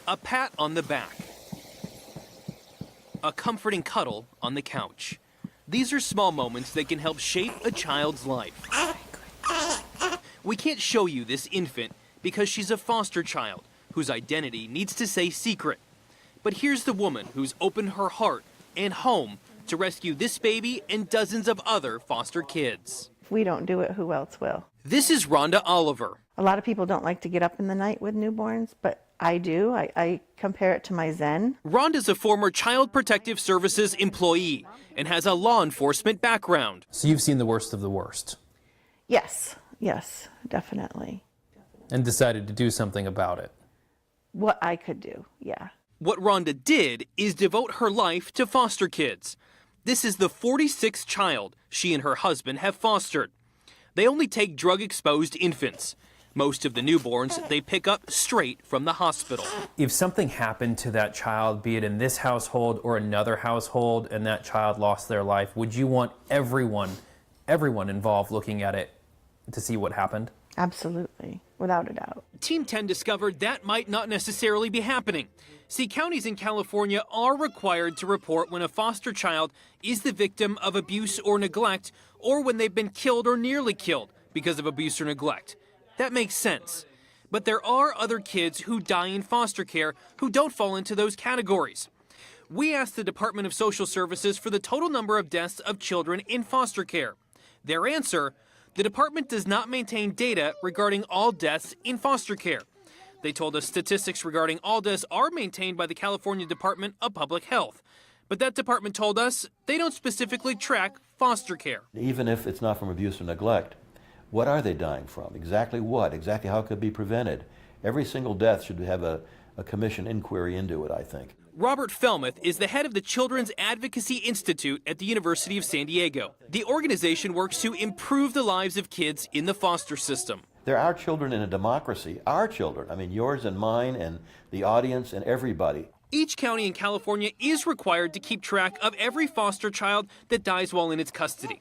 A pat on the back. A comforting cuddle on the couch. These are small moments that can help shape a child's life. We can't show you this infant because she's a foster child whose identity needs to stay secret. But here's the woman who's opened her heart and home to rescue this baby and dozens of other foster kids. If we don't do it, who else will? This is Rhonda Oliver. A lot of people don't like to get up in the night with newborns, but I do. I compare it to my zen. Rhonda's a former Child Protective Services employee and has a law enforcement background. So you've seen the worst of the worst? Yes, definitely. And decided to do something about it? What I could do, yeah. What Rhonda did is devote her life to foster kids. This is the 46th child she and her husband have fostered. They only take drug-exposed infants. Most of the newborns they pick up straight from the hospital. If something happened to that child, be it in this household or another household, and that child lost their life, would you want everyone involved looking at it to see what happened? Absolutely, without a doubt. Team 10 discovered that might not necessarily be happening. See, counties in California are required to report when a foster child is the victim of abuse or neglect, or when they've been killed or nearly killed because of abuse or neglect. That makes sense. But there are other kids who die in foster care who don't fall into those categories. We asked the Department of Social Services for the total number of deaths of children in foster care. Their answer: the department does not maintain data regarding all deaths in foster care. They told us statistics regarding all deaths are maintained by the California Department of Public Health. But that department told us they don't specifically track foster care. Even if it's not from abuse or neglect, what are they dying from? Exactly what? Exactly how it could be prevented? Every single death should have a commission inquiry into it, I think. Robert Felmuth is the head of the Children's Advocacy Institute at the University of San Diego. The organization works to improve the lives of kids in the foster system. There are children in a democracy, our children. I mean, yours and mine and the audience and everybody. Each county in California is required to keep track of every foster child that dies while in its custody.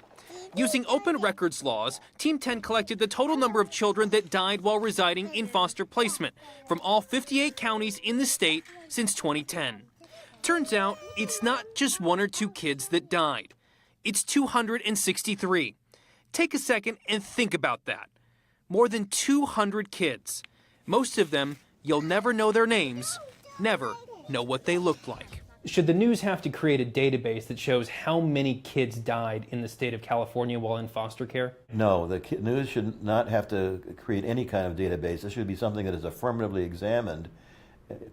Using open records laws, Team 10 collected the total number of children that died while residing in foster placement from all 58 counties in the state since 2010. Turns out, it's not just one or two kids that died. It's 263. Take a second and think about that. More than 200 kids. Most of them, you'll never know their names, never know what they looked like. Should the news have to create a database that shows how many kids died in the state of California while in foster care? No, the news should not have to create any kind of database. This should be something that is affirmatively examined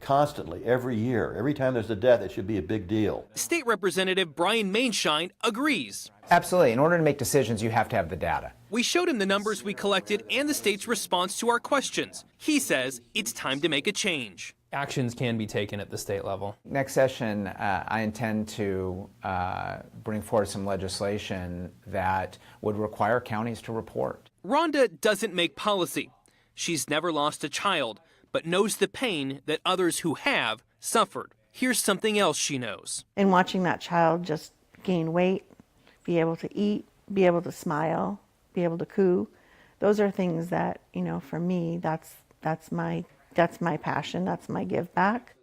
constantly, every year. Every time there's a death, it should be a big deal. State Representative Brian Mainshine agrees. Absolutely. In order to make decisions, you have to have the data. We showed him the numbers we collected and the state's response to our questions. He says it's time to make a change. Actions can be taken at the state level. Next session, I intend to bring forward some legislation that would require counties to report. Rhonda doesn't make policy. She's never lost a child, but knows the pain that others who have suffered. Here's something else she knows. And watching that child just gain weight, be able to eat, be able to smile, be able to coo, those are things that, for me, that's my passion, that's my give back.